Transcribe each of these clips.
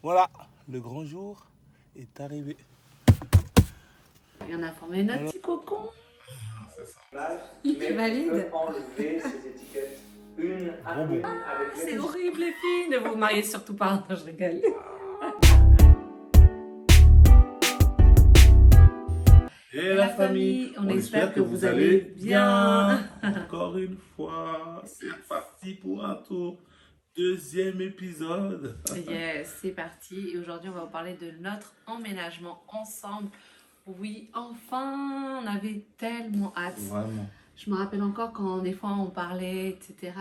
Voilà, le grand jour est arrivé. Il y en a formé notre petit cocon. C'est ça. Il valide. Enlever ces étiquettes une à Bonbon. une avec les C'est horrible les filles, ne vous mariez surtout pas. Non, je rigole. Et la famille, on espère que vous allez bien. Encore une fois, c'est parti pour un tour. Deuxième épisode. Yes, c'est parti. Et aujourd'hui, on va vous parler de notre emménagement ensemble. Oui, enfin, on avait tellement hâte. Vraiment. Je me rappelle encore quand des fois on parlait, etc.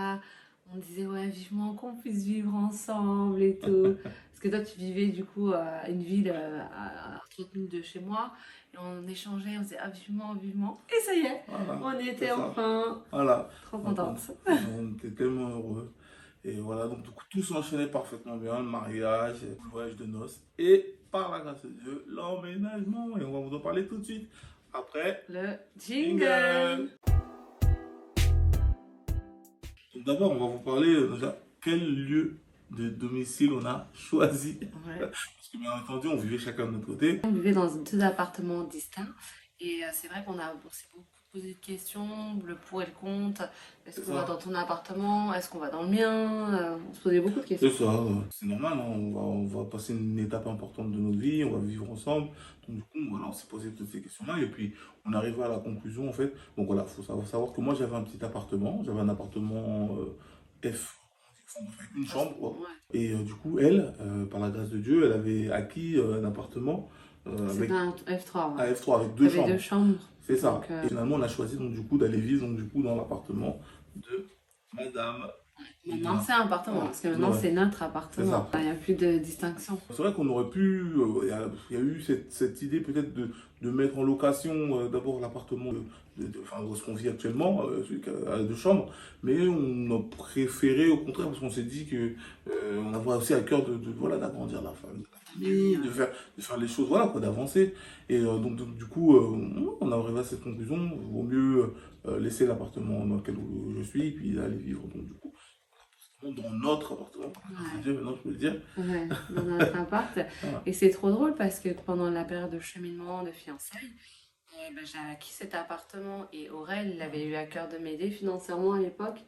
On disait ouais, vivement qu'on puisse vivre ensemble et tout. Parce que toi, tu vivais du coup à une ville à 30 minutes de chez moi. Et on échangeait, on disait ah, vivement, vivement. Et ça y est, Voilà, on y c'est était ça. enfin. Voilà. Trop contente. On était tellement heureux. Et voilà, donc du coup, tout s'enchaînait parfaitement bien. Le mariage, le voyage de noces. Et par la grâce de Dieu, l'emménagement. Et on va vous en parler tout de suite. Après, Le jingle. jingle. Donc d'abord, on va vous parler déjà quel lieu de domicile on a choisi. Ouais. Parce que bien entendu, on vivait chacun de notre côté. On vivait dans deux appartements distincts. Et c'est vrai qu'on s'est beaucoup posé de questions, le pour et le contre. Est-ce C'est qu'on ça. va dans ton appartement? Est-ce qu'on va dans le mien? On se posait beaucoup de questions. C'est ça, c'est normal, hein. On va passer une étape importante de notre vie, on va vivre ensemble. Donc du coup, voilà, on s'est posé toutes ces questions-là et puis on arrive à la conclusion en fait. Donc voilà, il faut savoir que moi j'avais un petit appartement, j'avais un appartement F, avec une chambre quoi. Ouais. Et du coup, elle, par la grâce de Dieu, elle avait acquis un appartement avec C'était un F3. un Ouais. F3 avec deux T'avais chambres. deux chambres. C'est ça. Donc, Et finalement, on a choisi donc du coup d'aller vivre donc du coup dans l'appartement de Madame. Maintenant, c'est un appartement, parce que maintenant, Ouais. c'est notre C'est appartement. ça. Il n'y a plus de distinction. C'est vrai qu'on aurait pu, il y a eu cette idée peut-être de mettre en location d'abord l'appartement enfin, où est-ce qu'on vit actuellement, celui qui a deux chambres, mais on a préféré au contraire parce qu'on s'est dit que on avait aussi à cœur voilà, d'agrandir la famille, de faire les choses, voilà, quoi, d'avancer. Et donc, du coup, on a arrivé à cette conclusion, il vaut mieux laisser l'appartement dans lequel je suis, puis aller vivre donc, du coup, dans notre appartement. Ouais. Dieu, maintenant je peux le dire. Ouais, dans notre appart. Voilà. Et c'est trop drôle parce que pendant la période de cheminement, de fiançailles, j'ai acquis cet appartement et Aurel, il avait eu à cœur de m'aider financièrement à l'époque.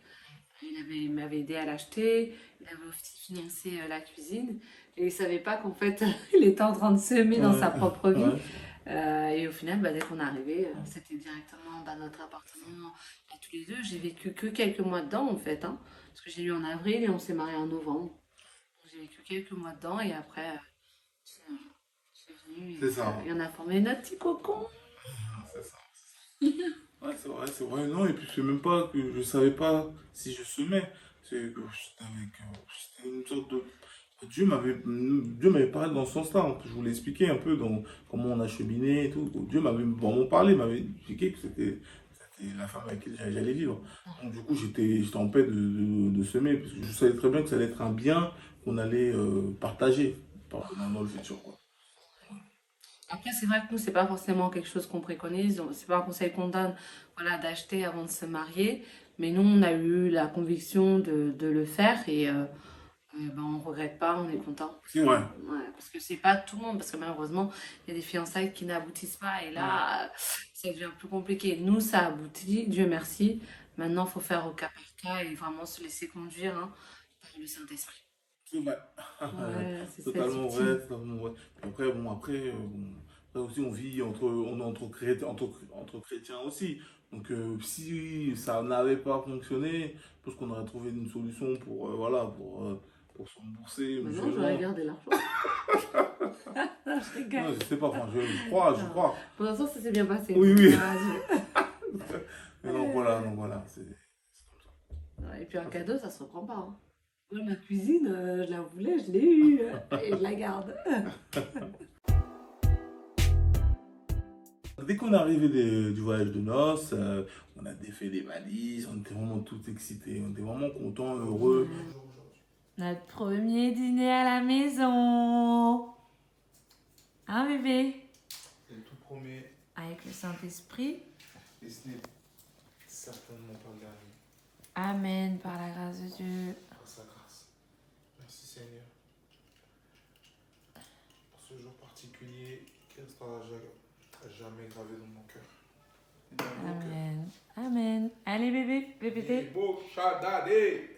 Il m'avait aidé à l'acheter, il avait aussi financé la cuisine et il savait pas qu'en fait il était en train de semer dans sa propre vie. Ouais. Et au final, dès qu'on est arrivé, c'était directement notre appartement à tous les deux. J'ai vécu que quelques mois dedans en fait, hein, parce que j'ai eu en avril et on s'est mariés en novembre. Donc, j'ai vécu quelques mois dedans et après, c'est venu C'est ça. et on a formé notre petit cocon. C'est ça. Ouais, c'est vrai, non, et puis c'est même pas que je savais pas si je semais, c'est que c'était une sorte de... Dieu m'avait parlé dans ce sens-là, hein. Je vous l'ai expliqué un peu dans comment on a cheminé et tout. Dieu m'avait vraiment parlé, m'avait expliqué que c'était la femme avec qui j'allais vivre. Donc du coup, j'étais en paix de semer, parce que je savais très bien que ça allait être un bien qu'on allait partager dans le futur, quoi. Après, c'est vrai que nous, c'est pas forcément quelque chose qu'on préconise, c'est pas un conseil qu'on donne, voilà, d'acheter avant de se marier, mais nous, on a eu la conviction de le faire et on regrette pas, on est content. C'est vrai. Ouais, parce que c'est pas tout le monde, parce que malheureusement, il y a des fiançailles qui n'aboutissent pas et là, ça devient plus compliqué. Nous, ça aboutit, Dieu merci. Maintenant, il faut faire au cas par cas et vraiment se laisser conduire, hein, par le Saint-Esprit. C'est vrai. Ouais, c'est Totalement subtil. vrai, totalement vrai. Puis après, après aussi, on est entre chrétiens aussi. Donc, si ça n'avait pas fonctionné, je pense qu'on aurait trouvé une solution pour, voilà, pour se rembourser Maintenant, j'aurais mutuellement. gardé l'argent. Je rigole. Non, je sais pas, enfin, je crois. Pour l'instant, ça s'est bien passé. Oui, oui. Ouais, Mais donc voilà, c'est comme ça. Et puis un cadeau, ça se reprend pas, hein. Moi, ma cuisine, je la voulais, je l'ai eue et je la garde. Dès qu'on est arrivé du voyage de noces, on a défait les valises, on était vraiment tout excités, on était vraiment contents, heureux. Notre premier dîner à la maison. Hein, bébé? C'est le tout premier, Avec le Saint-Esprit. et ce n'est certainement pas le dernier, Amen, par la grâce de Dieu. par sa grâce. Merci Seigneur. ce jour particulier qui restera jamais gravé dans mon cœur. Dans mon cœur. Amen. Amen. Allez, bébé, bébé. Beau Chadadé.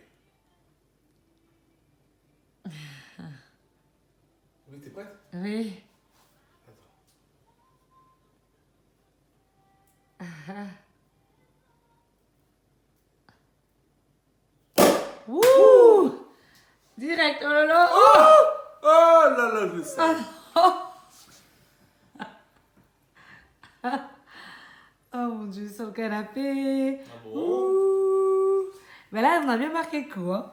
Oui, t'es prête? Oui. Wouh! Direct, oh là là! Oh là là, je sais. Oh mon Dieu, sur le canapé! Ah bon? Ouh. Mais là, on a bien marqué le coup, hein?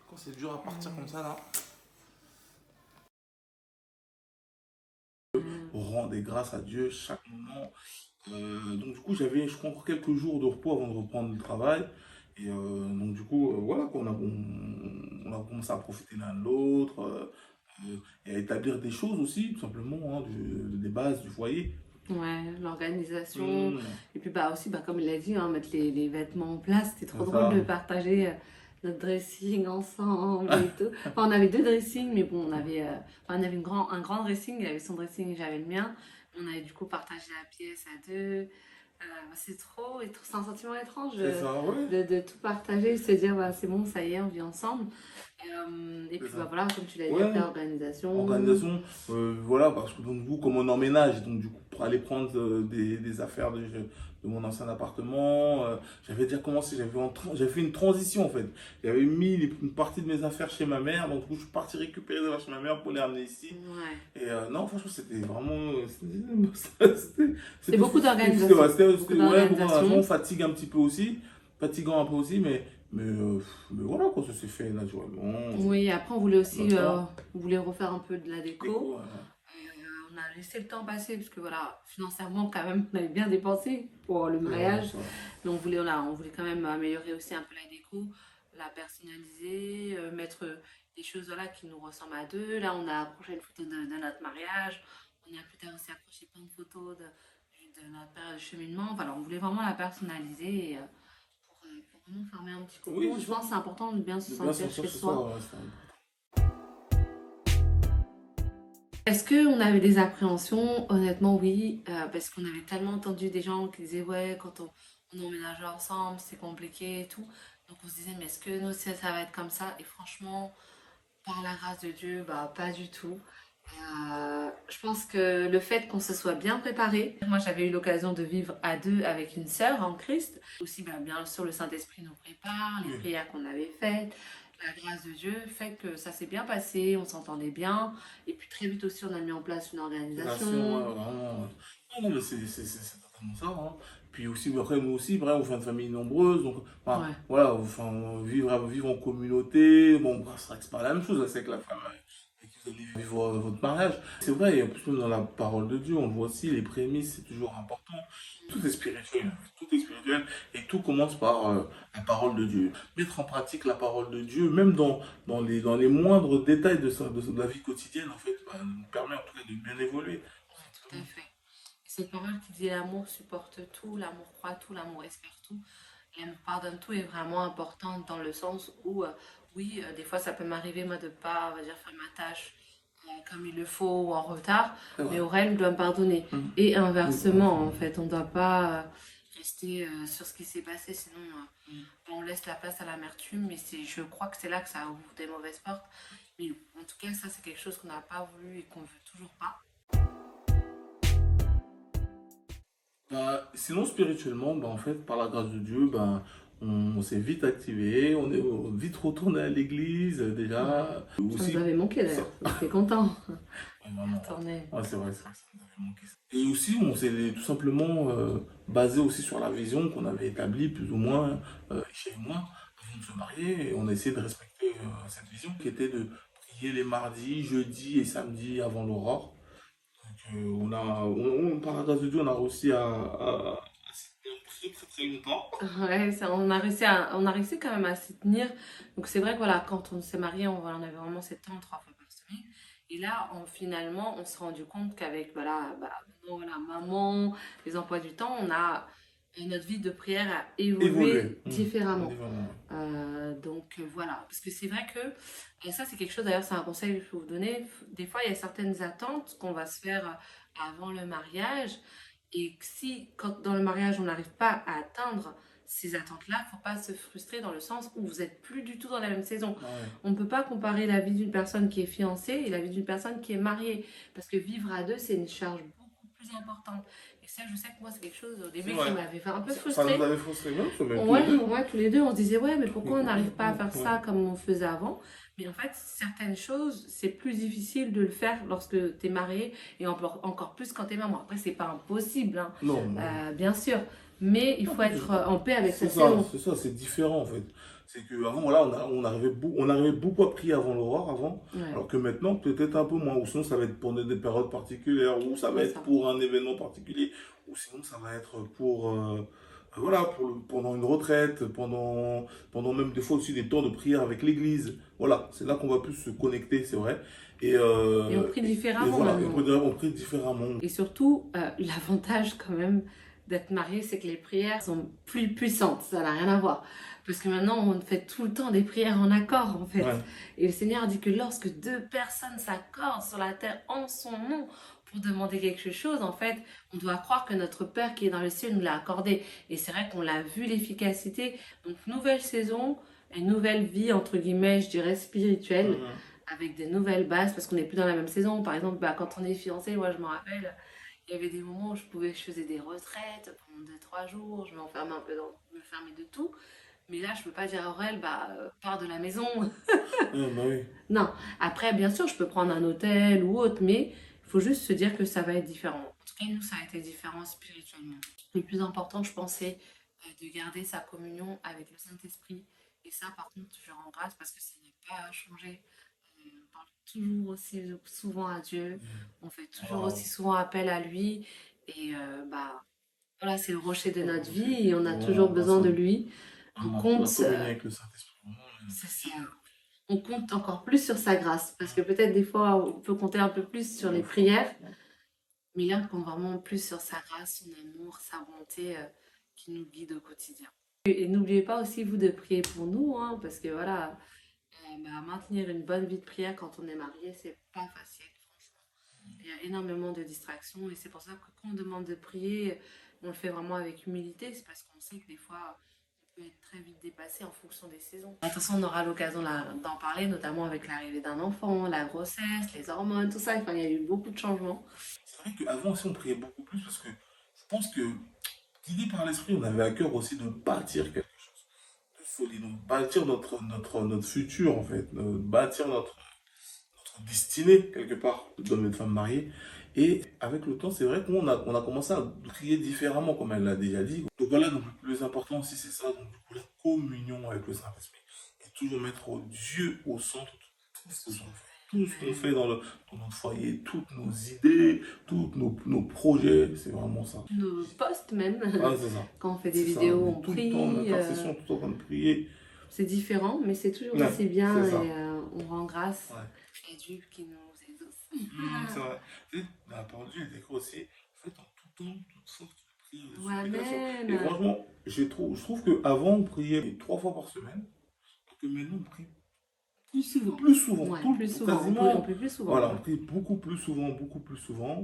Quand c'est dur à partir comme ça, là. Rendez grâce à Dieu chaque moment. Donc du coup, j'avais, je crois, encore quelques jours de repos avant de reprendre le travail. Et donc du coup, voilà, quoi, on a commencé à profiter l'un de l'autre et à établir des choses aussi, tout simplement, hein, des bases du foyer. Ouais, l'organisation. Mmh, Et puis bah aussi, bah, comme il a dit, hein, mettre les vêtements en place. C'était trop c'est drôle ça. de partager notre dressing ensemble et tout. Enfin, on avait deux dressings, mais bon, on avait un grand dressing. Il avait son dressing et j'avais le mien. On avait du coup partagé la pièce à deux. C'est c'est un sentiment étrange C'est ça, ouais. de tout partager, se dire, bah, c'est bon, ça y est, on vit ensemble. Et puis C'est bah ça. voilà, comme tu l'as dit, Ouais. après, organisation. Organisation, voilà, parce que donc, du coup, comme on emménage, donc du coup, pour aller prendre des affaires de mon ancien appartement, j'avais déjà commencé, j'avais fait une transition en fait. J'avais mis une partie de mes affaires chez ma mère, donc du coup, je suis parti récupérer des affaires chez ma mère pour les ramener ici. Ouais. Et non, franchement, c'était vraiment. C'était beaucoup fou, d'organisation. C'était Beaucoup ouais, d'organisation. d'organisation, fatigue un petit peu aussi, fatigant un peu aussi, mais voilà, quoi, ça s'est fait naturellement. Oui, après, on voulait aussi D'accord. on voulait refaire un peu de la déco. Déco, On a laissé le temps passer parce que voilà, financièrement, quand même, on avait bien dépensé pour le c'est mariage. vraiment ça. Mais on voulait quand même améliorer aussi un peu la déco, la personnaliser, mettre des choses voilà, qui nous ressemblent à deux. Là, on a accroché une photo de notre mariage. On a plus tard aussi accroché plein de photos de notre période de cheminement. Voilà, on voulait vraiment la personnaliser pour vraiment former un petit cocon. Oui, Je pense que c'est important de bien se de bien sentir sentir chez chez soi. soi, ouais, c'est important. Est-ce qu'on avait des appréhensions? Honnêtement, oui, parce qu'on avait tellement entendu des gens qui disaient, ouais, quand on emménage ensemble, c'est compliqué et tout. Donc on se disait, mais est-ce que nous, ça va être comme ça? Et franchement, par la grâce de Dieu, bah, pas du tout. Je pense que le fait qu'on se soit bien préparé, moi j'avais eu l'occasion de vivre à deux avec une sœur en Christ. Aussi, bah, bien sûr, le Saint-Esprit nous prépare, les Oui. prières qu'on avait faites. La grâce de Dieu fait que ça s'est bien passé, on s'entendait bien. Et puis très vite aussi, on a mis en place une Relation, organisation. ouais, vraiment. Non, non, mais c'est totalement ça. Hein. Puis aussi, après, nous aussi, bref, on vient de familles nombreuses. Donc, enfin, Ouais. voilà, enfin, vivre en communauté. Bon, bah, c'est vrai que c'est pas la même chose, là, c'est avec la femme avec qui vous allez vivre votre mariage. C'est vrai, et en plus, même dans la parole de Dieu, on le voit aussi, les prémices, c'est toujours important. Tout est spirituel. Tout est spirituel. Et tout commence par la parole de Dieu. Mettre en pratique la parole de Dieu, même dans les moindres détails de la vie quotidienne, en fait, bah, nous permet en tout cas de bien évoluer. Tout à fait. Et cette parole qui dit l'amour supporte tout, l'amour croit tout, l'amour espère tout, l'amour pardonne tout est vraiment importante dans le sens où, oui, des fois ça peut m'arriver moi de pas, on va dire, faire ma tâche comme il le faut ou en retard, C'est vrai. mais Aurel doit me pardonner. Mhm. Et inversement, en fait, on ne doit pas rester sur ce qui s'est passé, sinon on laisse la place à l'amertume. Et je crois que c'est là que ça ouvre des mauvaises portes. Mais en tout cas, ça c'est quelque chose qu'on n'a pas voulu et qu'on veut toujours pas. Bah, sinon, spirituellement, bah, en fait, par la grâce de Dieu, bah, on s'est vite activé, on est vite retourné à l'église déjà. Ça Aussi, nous avait manqué d'ailleurs, on était contents. ouais, vraiment. Retourner. Ouais, c'est vrai, ça nous avait manqué ça. Et aussi, on s'est tout simplement basé aussi sur la vision qu'on avait établie, plus ou moins, chez moi, avant de se marier. Et on a essayé de respecter cette vision qui était de prier les mardis, jeudis et samedis avant l'aurore. Donc, par la grâce de Dieu, on a réussi à s'y tenir très très très longtemps. Ouais, on a réussi quand même à s'y tenir. Donc c'est vrai que voilà, quand on s'est mariés, on avait vraiment ces temps 3 fois par semaine. Et là, finalement, on s'est rendu compte qu'avec voilà, bah, maintenant, voilà, maman, les emplois du temps, on a et notre vie de prière a évolué différemment. Donc voilà, parce que c'est vrai que, et ça c'est quelque chose, d'ailleurs c'est un conseil que je peux vous donner, des fois il y a certaines attentes qu'on va se faire avant le mariage, et que si quand dans le mariage on n'arrive pas à atteindre ces attentes-là, il ne faut pas se frustrer dans le sens où vous n'êtes plus du tout dans la même saison. On ne peut pas comparer la vie d'une personne qui est fiancée et la vie d'une personne qui est mariée, parce que vivre à deux c'est une charge beaucoup plus importante. Et ça, je sais que moi, c'est quelque chose au début qui m'avait fait un peu frustrée. Ça nous avait frustré, même tous les deux, on se disait, ouais, mais pourquoi on n'arrive pas à faire ça comme on faisait avant? Mais en fait, certaines choses, c'est plus difficile de le faire lorsque tu es marié et encore plus quand tu es maman. Après, c'est pas impossible, hein. Non. Bien sûr, mais il faut être en paix avec sa saison. C'est ça, c'est différent en fait. C'est qu'avant, voilà, on arrivait beaucoup à prier avant l'aurore, alors que maintenant, peut-être un peu moins, ou sinon ça va être pour des périodes particulières, ou ça va être pour un événement particulier, ou sinon ça va être pour, pendant une retraite, pendant même des fois aussi des temps de prière avec l'église. Voilà, c'est là qu'on va plus se connecter, c'est vrai. Et on prie différemment. On prie différemment. Et surtout, l'avantage quand même d'être marié, c'est que les prières sont plus puissantes, ça n'a rien à voir. Parce que maintenant, on fait tout le temps des prières en accord, en fait. Et le Seigneur dit que lorsque deux personnes s'accordent sur la terre en son nom pour demander quelque chose, en fait, on doit croire que notre Père qui est dans le ciel nous l'a accordé. Et c'est vrai qu'on l'a vu, l'efficacité. Donc, nouvelle saison, une nouvelle vie, entre guillemets, je dirais, spirituelle, avec des nouvelles bases, parce qu'on n'est plus dans la même saison. Par exemple, quand on est fiancé, moi, je me rappelle... Il y avait des moments où je faisais des retraites pendant 2-3 jours, je m'enfermais un peu me fermais de tout. Mais là, je ne peux pas dire à Aurel, pars de la maison. Non, après, bien sûr, je peux prendre un hôtel ou autre, mais il faut juste se dire que ça va être différent. En tout cas, nous, ça a été différent spirituellement. Le plus important, je pensais, de garder sa communion avec le Saint-Esprit. Et ça, par contre, je rends grâce parce que ça n'a pas changé. On parle toujours aussi souvent à Dieu, on fait toujours aussi souvent appel à lui, et voilà, c'est le rocher de notre vie et on a toujours besoin de lui. On compte, avec le Saint-Esprit. On compte encore plus sur sa grâce, parce que peut-être des fois on peut compter un peu plus sur les prières, mais là on compte vraiment plus sur sa grâce, son amour, sa bonté qui nous guide au quotidien. Et n'oubliez pas aussi vous de prier pour nous, hein, parce que voilà, maintenir une bonne vie de prière quand on est marié, c'est pas facile, franchement. Il y a énormément de distractions et c'est pour ça que quand on demande de prier, on le fait vraiment avec humilité. C'est parce qu'on sait que des fois, on peut être très vite dépassé en fonction des saisons. De toute façon, on aura l'occasion d'en parler, notamment avec l'arrivée d'un enfant, la grossesse, les hormones, tout ça. Enfin, il y a eu beaucoup de changements. C'est vrai qu'avant aussi, on priait beaucoup plus parce que je pense que, guidé par l'esprit, on avait à cœur aussi de bâtir quelque chose. Donc bâtir notre futur en fait, bâtir notre destinée quelque part d'homme et de femme mariés. Et avec le temps, c'est vrai qu'on a commencé à prier différemment, comme elle l'a déjà dit. Donc voilà, donc le plus important aussi c'est ça, donc du coup la communion avec le Saint-Esprit. Et toujours mettre Dieu au centre de tout ce qu'on fait. Tout ce qu'on fait dans notre foyer, toutes nos idées, tous nos projets, c'est vraiment ça. Nos posts même, c'est ça. Quand on fait des vidéos, on tout prie. Le temps, on est en session, tout en train de prier. C'est différent, mais c'est toujours aussi bien et on rend grâce à Dieu qui nous aide aussi. C'est vrai. La parole de Dieu est écrite aussi, faites en tout temps, toutes sortes de prières. Et franchement, je trouve qu'avant on priait 3 fois par semaine, que maintenant on prie plus souvent. Quasiment. On prie plus souvent. Voilà, on prie beaucoup plus souvent,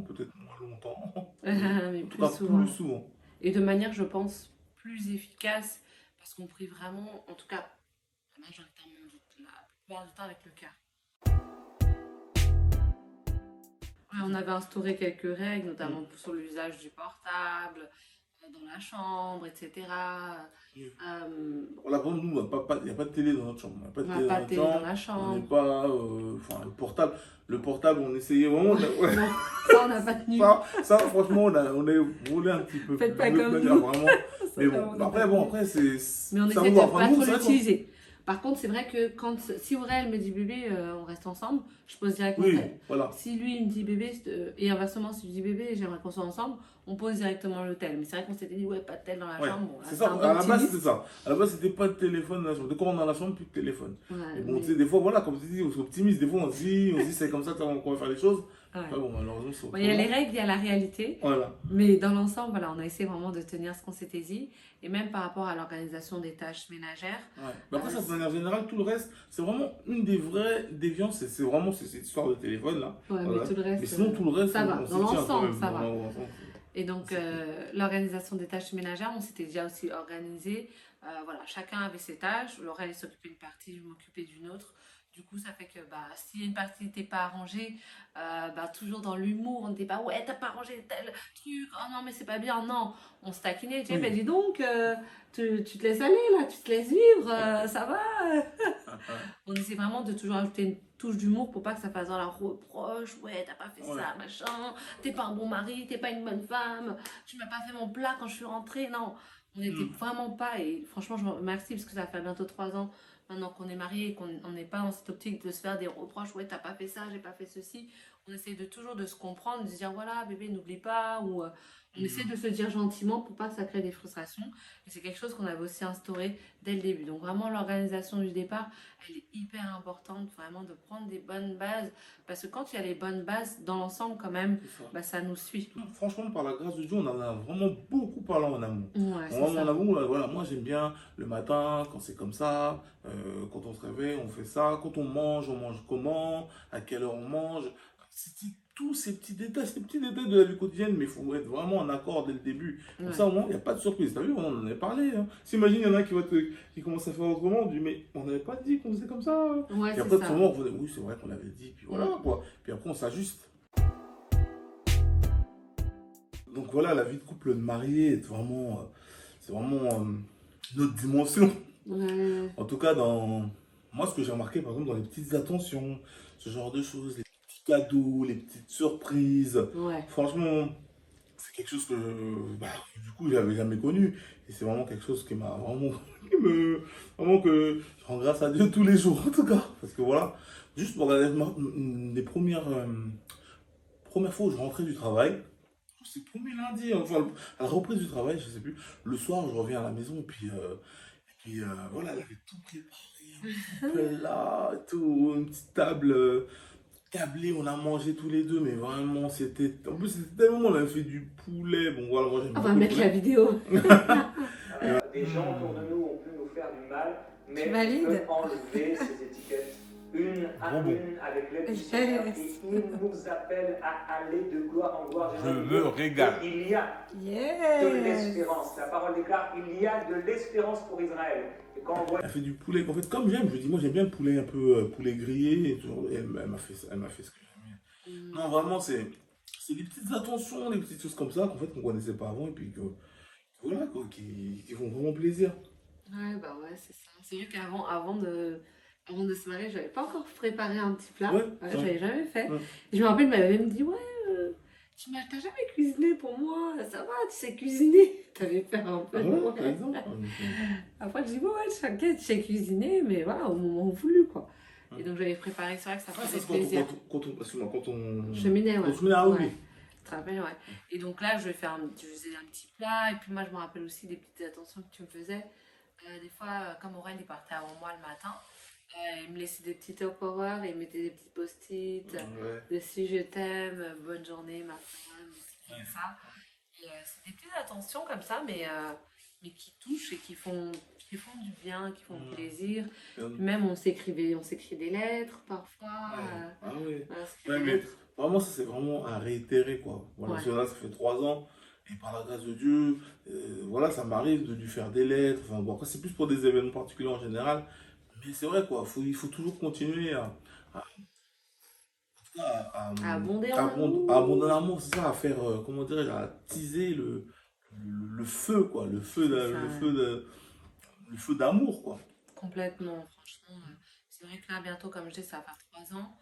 peut-être moins longtemps. Mais plus souvent. Et de manière, je pense, plus efficace, parce qu'on prie vraiment, en tout cas, majoritairement, la plupart du temps avec le cœur. On avait instauré quelques règles, notamment sur l'usage du portable, dans la chambre, etc. Là, nous, il n'y a pas de télé dans notre chambre. On n'a pas de télé dans la chambre. On n'est pas... le portable, on essayait vraiment... Ça, on n'a pas tenu. Ça, franchement, on est roulé un petit peu. Faites pas comme nous. Vraiment. Mais bon, après, c'est... Mais on essaie de pas trop l'utiliser. Par contre, c'est vrai que si Aurel me dit bébé, on reste ensemble, je pose directement tel. Voilà. Si lui il me dit bébé, et inversement, si je dis bébé, j'aimerais qu'on soit ensemble, on pose directement le tel. Mais c'est vrai qu'on s'était dit, pas de tel dans la chambre. Bon, c'est ça, à la base, c'était ça. À la base, c'était pas de téléphone dans la chambre. Dès qu'on est dans la chambre, plus de téléphone. Et bon, tu sais, des fois, voilà, comme tu dis, on s'optimise. Des fois, on se dit c'est comme ça qu'on va faire les choses. Ouais. Ouais, bon, malheureusement, c'est Bon, il y a les autrement. règles, il y a la réalité. Voilà. Mais dans l'ensemble, voilà, on a essayé vraiment de tenir ce qu'on s'était dit. Et même par rapport à l'organisation des tâches ménagères. Ouais. Mais après, ça, de c'est- manière générale, tout le reste, c'est vraiment une des vraies déviances. C'est vraiment cette histoire de téléphone, là. ouais, mais Voilà. tout le reste, Mais sinon, tout le reste, ça va. on s'y Dans tient quand l'ensemble, même. ça va. Dans l'ensemble. Et donc, l'organisation des tâches ménagères, on s'était déjà aussi organisé. Voilà, chacun avait ses tâches. Laurel s'occupait d'une partie, je m'occupais d'une autre. Du coup, ça fait que bah, si une partie n'était pas arrangée, bah, toujours dans l'humour, on n'était pas ouais, t'as pas arrangé tel truc, oh non, mais c'est pas bien. Non, on se taquinait. Tu sais, Oui. bah, dis donc, tu te laisses aller là, tu te laisses vivre, ça va. On essaie vraiment de toujours ajouter une touche d'humour pour pas que ça fasse dans la reproche. Ouais, t'as pas fait Ouais. ça, machin. T'es pas un bon mari, t'es pas une bonne femme. Tu m'as pas fait mon plat quand je suis rentrée. Non, on n'était vraiment pas. Et franchement, je vous remercie parce que ça fait bientôt 3 ans maintenant qu'on est mariés et qu'on n'est pas dans cette optique de se faire des reproches. Ouais, t'as pas fait ça, j'ai pas fait ceci. On essaie de toujours de se comprendre, de se dire voilà, bébé, n'oublie pas. Ou on essaie de se dire gentiment pour pas que ça crée des frustrations. Et c'est quelque chose qu'on avait aussi instauré dès le début. Donc vraiment, l'organisation du départ, elle est hyper importante, vraiment de prendre des bonnes bases. Parce que quand il y a les bonnes bases, dans l'ensemble quand même, C'est ça. bah, ça nous suit. Franchement, par la grâce de Dieu, on en a vraiment beaucoup parlé en amont. Ouais, c'est Vraiment en ça. amont, voilà, moi j'aime bien le matin, quand c'est comme ça, quand on se réveille, on fait ça, quand on mange comment, à quelle heure on mange. C'est tous ces petits détails de la vie quotidienne, mais il faut être vraiment en accord dès le début. Comme Ouais. ça, au moins, il n'y a pas de surprise. T'as vu, on en avait parlé. Hein. S'imagine, il y en a qui commence à faire autrement, on dit, mais on n'avait pas dit qu'on faisait comme ça. Ouais, Et c'est après, ça. tout le monde, on dit, oui, c'est vrai qu'on l'avait dit, puis voilà, quoi. Puis après, on s'ajuste. Donc voilà, la vie de couple de marié est vraiment, c'est vraiment une autre dimension. Ouais. En tout cas, dans moi, ce que j'ai remarqué, par exemple, dans les petites attentions, ce genre de choses, les petits cadeaux, les petites surprises, Ouais. franchement, c'est quelque chose que, bah, du coup, j'avais jamais connu. Et c'est vraiment quelque chose qui m'a vraiment, vraiment que je rends grâce à Dieu tous les jours, en tout cas. Parce que voilà, juste pour regarder les premières fois où je rentrais du travail, c'est le premier lundi, hein, enfin, à la reprise du travail, je sais plus. Le soir, je reviens à la maison, et puis voilà, elle avait tout préparé, un petit plat, tout, une petite table câblée, on a mangé tous les deux, mais vraiment, c'était. En plus, c'était tellement, on avait fait du poulet. Bon, voilà, moi j'aime On beaucoup va le mettre poulet. la vidéo. Des gens autour de nous ont pu nous faire du mal, mais Tu on valides? peut enlever ces étiquettes une à Bon, bon. une avec l'aide du Seigneur qui nous appelle à aller de gloire en gloire. Je me régale. Il y a de Yes! l'espérance. La parole déclare il y a de l'espérance pour Israël. Et quand on voit Elle fait du poulet. En fait, comme j'aime, je dis, moi j'aime bien le poulet un peu poulet grillé. Et tout. Et elle m'a fait, ce que j'aime bien. Non, vraiment, c'est des petites attentions, des petites choses comme ça qu'en fait, qu'on connaissait pas avant et puis que, voilà, quoi, qui font vraiment plaisir. Ouais, bah ouais, c'est ça. C'est vrai avant de se marier, j'avais pas encore préparé un petit plat. Ouais, Je l'avais jamais fait. Ouais. Et je me rappelle, elle m'avait même dit, ouais, t'as jamais cuisiné pour moi, ça va, tu sais cuisiner. T'avais fait un peu. Ah ouais, Ouais. par exemple. Après, je dis, ouais, t'inquiète, je sais cuisiner, mais voilà, au moment voulu, quoi. Et donc, j'avais préparé, c'est vrai que ça Ah, ça, faisait c'est plaisir. quand on Cheminée, ouais. on cheminait, ah oui. Ouais. Tu te rappelles, ouais. Et donc là, je faisais un petit plat. Et puis moi, je me rappelle aussi des petites attentions que tu me faisais. Des fois, comme Aurel, il partait avant moi le matin, il me laissait des petits top-horreurs et il mettait des petits post-it Ouais. de si je t'aime, bonne journée, ma femme, des trucs comme ça. Et c'est des petites attentions comme ça, mais qui touchent et qui font du bien, qui font plaisir. Même on s'écrit des lettres parfois. Ah oui. Voilà, c'est Ouais, des mais lettres. vraiment, ça c'est vraiment à réitérer, quoi. Voilà, Ouais. parce que là, ça fait 3 ans, et par la grâce de Dieu, voilà, ça m'arrive de lui faire des lettres. Enfin, bon, après, c'est plus pour des événements particuliers en général, mais c'est vrai, quoi. Il faut toujours continuer À abonder en à abonder en amour, c'est ça, à faire, comment dirais-je, à attiser le feu, quoi. Le feu d'amour, quoi. Complètement, franchement. C'est vrai que là, bientôt, comme je dis, ça va faire 3 ans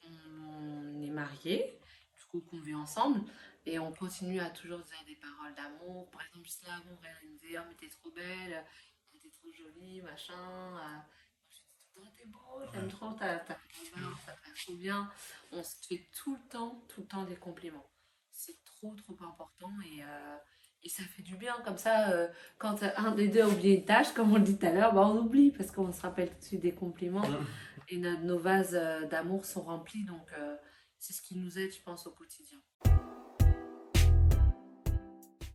qu'on est mariés, du coup, qu'on vit ensemble, et on continue à toujours dire des paroles d'amour. Par exemple, juste là, avant, elle me disait, oh, mais t'es trop belle, t'es trop jolie, machin. Je dis tout le temps, t'es beau, j'aime trop ta couleur, ça te fait trop bien. On se fait tout le temps des compliments. C'est trop important et ça fait du bien. Comme ça, quand un des deux a oublié une tâche, comme on le dit tout à l'heure, bah, on oublie parce qu'on se rappelle tout de suite des compliments et nos vases d'amour sont remplis. Donc, c'est ce qui nous aide, je pense, au quotidien.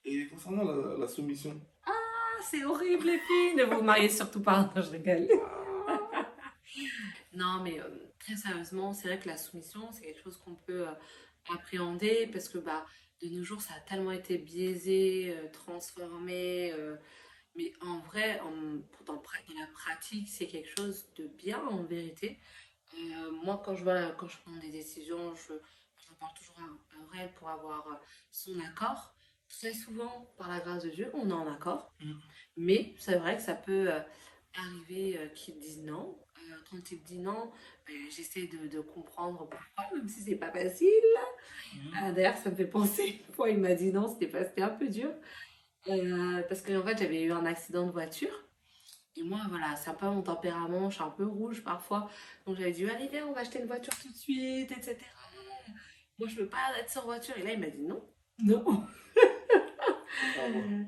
Et concernant la soumission, Ah, c'est horrible les filles, ne vous mariez surtout pas. Non, je rigole. Non, mais très sérieusement, c'est vrai que la soumission, c'est quelque chose qu'on peut appréhender parce que de nos jours, ça a tellement été biaisé, transformé. Mais en vrai, dans la pratique, c'est quelque chose de bien en vérité. Moi, quand je prends des décisions, je parle toujours à Aurel pour avoir son accord. Très souvent, par la grâce de Dieu, on est en accord. Mais c'est vrai que ça peut arriver qu'il dise non. Quand il dit non, j'essaie de comprendre pourquoi, même si c'est pas facile. D'ailleurs, ça me fait penser, une fois il m'a dit non, c'était un peu dur. Parce que en fait, j'avais eu un accident de voiture. Et moi, voilà, c'est un peu mon tempérament, je suis un peu rouge parfois. Donc j'avais dit, allez, viens, on va acheter une voiture tout de suite, etc. Moi, je veux pas être sans voiture. Et là, il m'a dit non. Non.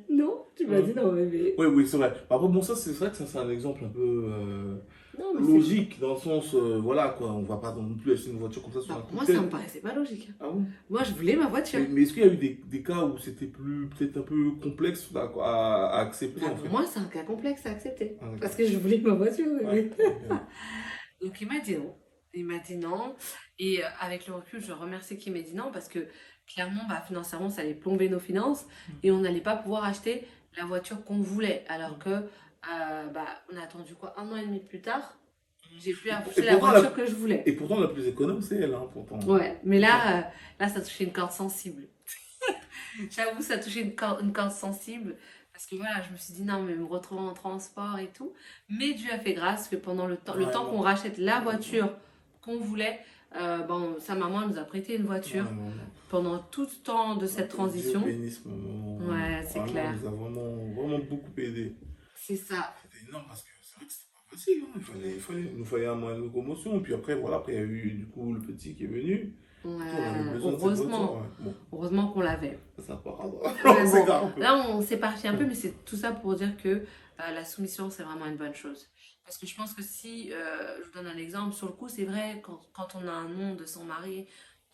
Non, tu m'as dit non, bébé. Oui, c'est vrai. Après, bon, ça, c'est vrai que ça, c'est un exemple un peu Non, mais logique, dans le sens, voilà, quoi, on va pas non plus acheter une voiture comme ça sur un coup moi, de tête. ça me paraissait pas logique. Ah bon? Moi, je voulais ma voiture. Mais est-ce qu'il y a eu des cas où c'était peut-être un peu complexe là, quoi, à accepter, en Pour fait? moi, c'est un cas complexe à accepter. Ah, d'accord. Parce que je voulais ma voiture, bébé. Ouais, ok. Donc il m'a dit non. Il m'a dit non. Et avec le recul, je remercie qu'il m'ait dit non parce que clairement, financièrement, ça allait plomber nos finances et on n'allait pas pouvoir acheter la voiture qu'on voulait. Alors que, on a attendu quoi, 1 an et demi plus tard, j'ai pu acheter la pourtant, voiture que je voulais. Et pourtant, la plus économe, c'est elle, hein, pourtant. Ouais, mais là, ça touchait une corde sensible. J'avoue, ça touchait une corde sensible. Parce que voilà, je me suis dit non, mais me retrouver en transport et tout. Mais Dieu a fait grâce que pendant le temps Ouais, qu'on rachète la voiture qu'on voulait, sa maman elle nous a prêté une voiture Ouais, ouais. pendant tout le temps de cette transition. Dieu bénisse maman. Ouais, c'est Vraiment, clair. elle nous a vraiment beaucoup aidé. C'est ça. C'était énorme parce que c'est vrai que c'était pas facile, hein. Il nous fallait un moyen de locomotion. Puis après, voilà, après, il y a eu du coup le petit qui est venu. Ouais, On avait besoin de cette voiture. heureusement. Ouais. Bon, Heureusement qu'on l'avait. ça part à Mais on s'égare un peu. là, on s'est parti un peu, mais c'est tout ça pour dire que la soumission, c'est vraiment une bonne chose. Parce que je pense que si, je vous donne un exemple, sur le coup, c'est vrai, quand on a un nom de son mari,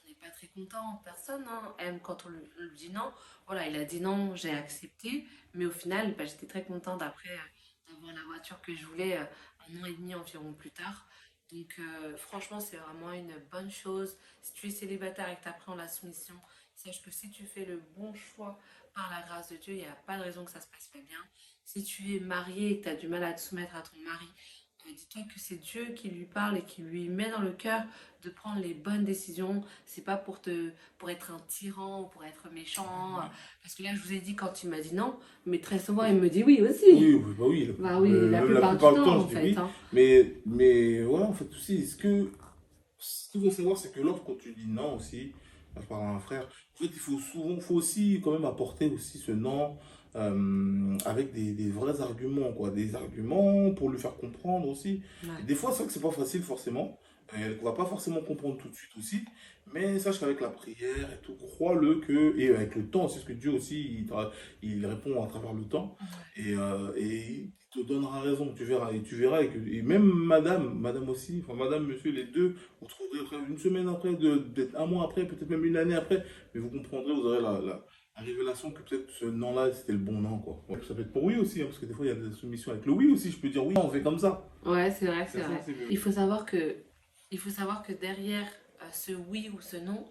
on n'est pas très content. Personne aime quand on lui dit non. Voilà, il a dit non, j'ai accepté. Mais au final, j'étais très contente après d'avoir la voiture que je voulais 1 an et demi environ plus tard. Donc franchement, c'est vraiment une bonne chose. Si tu es célibataire et que tu apprends la soumission, sache que si tu fais le bon choix par la grâce de Dieu, il n'y a pas de raison que ça se passe pas bien. Si tu es marié et que tu as du mal à te soumettre à ton mari, dis-toi que c'est Dieu qui lui parle et qui lui met dans le cœur de prendre les bonnes décisions. C'est pas pour être un tyran ou pour être méchant. Parce que là, je vous ai dit quand il m'a dit non, mais très souvent, il me dit oui aussi. Oui. La plupart du temps, en je dis fait. oui. Hein. Mais voilà, en fait, aussi, ce qu'il faut savoir, c'est que lorsque tu dis non aussi, je parle à un frère, en fait, il faut aussi quand même apporter aussi ce non avec des vrais arguments, quoi. Des arguments pour lui faire comprendre aussi. Ouais. Et des fois, c'est vrai que c'est pas facile forcément. On va pas forcément comprendre tout de suite aussi. Mais sache qu'avec la prière et tout, crois-le que, et avec le temps, c'est ce que Dieu aussi, il répond à travers le temps. Et il te donnera raison, tu verras. Et tu verras, et même madame aussi, enfin madame, monsieur, les deux, vous trouverez après, une semaine après, peut-être un mois après, peut-être même une année après, mais vous comprendrez, vous aurez la révélation que peut-être ce non-là, c'était le bon non, quoi. Ouais, ça peut être pour oui aussi, hein, parce que des fois, il y a des soumissions avec le oui aussi. Je peux dire oui, on fait comme ça. Ouais, c'est vrai, c'est Ça, vrai. c'est le- Il faut savoir que derrière ce oui ou ce non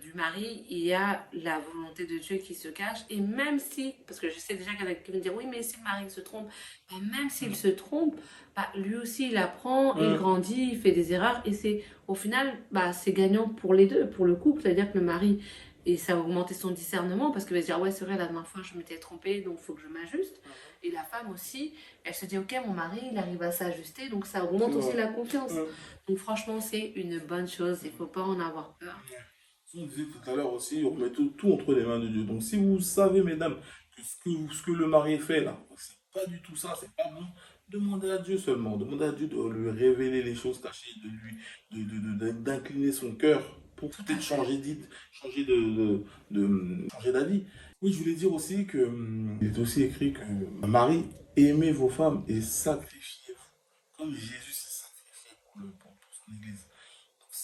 du mari, il y a la volonté de Dieu qui se cache. Et même si, parce que je sais déjà qu'il y en a qui vont dire oui, mais si le mari se trompe, même s'il se trompe, lui aussi il apprend, il grandit, il fait des erreurs. Et c'est au final, c'est gagnant pour les deux, pour le couple. C'est-à-dire que le mari, et ça va augmenter son discernement parce qu'il va se dire ouais, c'est vrai, la dernière fois je m'étais trompée, donc il faut que je m'ajuste. Et la femme aussi, elle se dit ok, mon mari il arrive à s'ajuster, donc ça augmente aussi la confiance. Donc franchement, c'est une bonne chose, il ne faut pas en avoir peur. On disait tout à l'heure aussi, on met tout entre les mains de Dieu. Donc si vous savez, mesdames, que ce que le mari fait là, c'est pas du tout ça, c'est pas bon, demandez à Dieu seulement. Demandez à Dieu de lui révéler les choses cachées, d'incliner son cœur pour peut-être changer changer d'avis. Oui, je voulais dire aussi que il est aussi écrit que Marie, aimez vos femmes et sacrifiez-vous. Comme Jésus s'est sacrifié pour son église.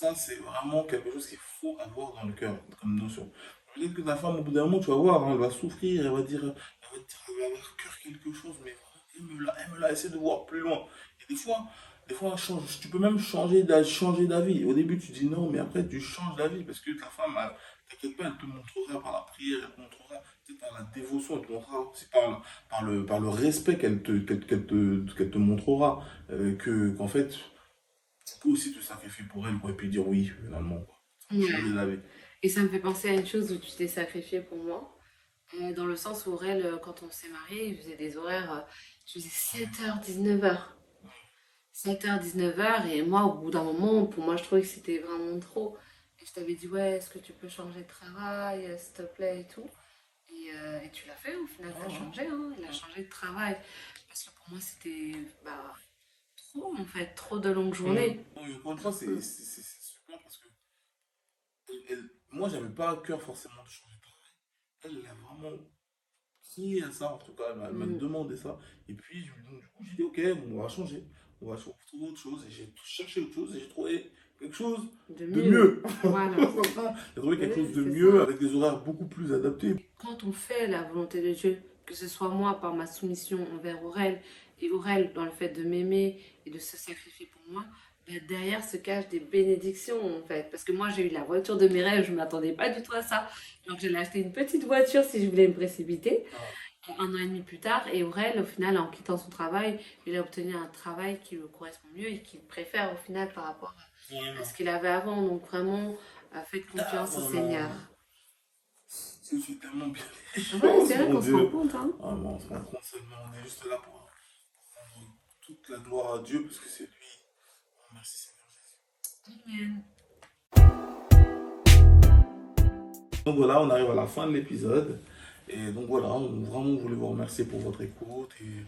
Ça, c'est vraiment quelque chose qu'il faut avoir dans le cœur, comme notion. Peut-être que ta femme, au bout d'un moment, tu vas voir, hein, elle va souffrir, elle va avoir cœur quelque chose, mais vraiment, aime-la, essaie de voir plus loin. Et des fois, tu peux même changer d'avis. Au début, tu dis non, mais après, tu changes d'avis, parce que ta femme, t'inquiète pas, elle te montrera par la prière, elle te montrera peut-être par la dévotion, elle te montrera aussi par le respect qu'elle te montrera, qu'en fait, tu peux aussi te sacrifier pour elle, quoi, et puis dire oui, finalement, quoi. Ouais. Changer d'avis. Et ça me fait penser à une chose où tu t'es sacrifié pour moi. Dans le sens où Aurel, quand on s'est mariés, il faisait des horaires, je faisais 7h, 19h. 7h, 19h, et moi, au bout d'un moment, pour moi, je trouvais que c'était vraiment trop. Et je t'avais dit, ouais, est-ce que tu peux changer de travail, s'il te plaît, et tout. Et tu l'as fait, au final, t'as changé, hein. Il a changé de travail. Parce que pour moi, c'était bah, trop, en fait, trop de longues journées. Bon, et encore une fois, c'est super parce que moi, j'avais pas à cœur forcément de changer de travail. Elle a vraiment crié à ça, en tout cas, elle m'a Mm. demandé ça. Et puis, donc, du coup, j'ai dit, ok, on va changer. On va trouver autre chose. Et j'ai cherché autre chose et j'ai trouvé quelque chose De de mieux. mieux. Voilà. J'ai trouvé quelque Oui, chose de c'est mieux ça. avec des horaires beaucoup plus adaptés. Quand on fait la volonté de Dieu, que ce soit moi par ma soumission envers Aurel et Aurel dans le fait de m'aimer et de se sacrifier pour moi, bah, derrière se cachent des bénédictions en fait. Parce que moi j'ai eu la voiture de mes rêves, je ne m'attendais pas du tout à ça. Donc j'allais acheter une petite voiture si je voulais me précipiter. Un an et demi plus tard, et Aurel, au final, en quittant son travail, il a obtenu un travail qui lui correspond mieux et qu'il préfère au final par rapport à ce qu'il avait avant. Donc vraiment, faites confiance au Seigneur. Je suis tellement bien les Ouais, choses, c'est vrai mon qu'on se rend Dieu. compte, hein. Ah, bon, on se rend compte seulement, on est juste là pour rendre toute la gloire à Dieu, parce que c'est lui. Merci Seigneur Jésus. Amen. Donc voilà, on arrive à la fin de l'épisode. Et donc voilà, on vraiment voulait vous remercier pour votre écoute et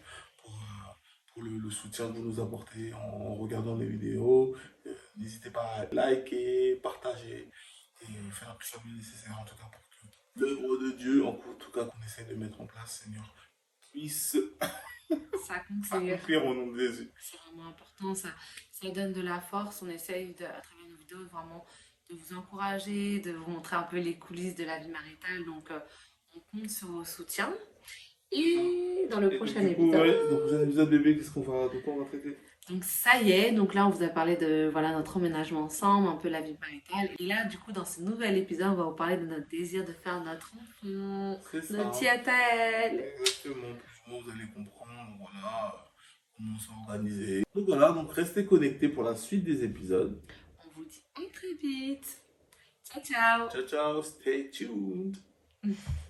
pour le soutien que vous nous apportez en regardant les vidéos. N'hésitez pas à liker, partager et faire tout ça bien nécessaire en tout cas pour que l'œuvre de Dieu, en tout cas qu'on essaie de mettre en place, Seigneur, puisse S'accomplir. accomplir au nom de Jésus. C'est vraiment important, ça donne de la force. On essaye, à travers nos vidéos, vraiment de vous encourager, de vous montrer un peu les coulisses de la vie maritale. Donc, on compte sur vos soutiens. Et dans le Et prochain du coup, épisode. ouais, dans le prochain épisode, bébé, de quoi on va traiter? Donc, ça y est. Donc là, on vous a parlé de voilà, notre emménagement ensemble, un peu la vie maritale. Et là, du coup, dans ce nouvel épisode, on va vous parler de notre désir de faire notre enfant, C'est ça. notre tiatel. Exactement, plus ou moins vous allez comprendre, voilà, comment s'organiser. Donc voilà, donc restez connectés pour la suite des épisodes. On vous dit à très vite. Ciao, ciao. Ciao, ciao, stay tuned.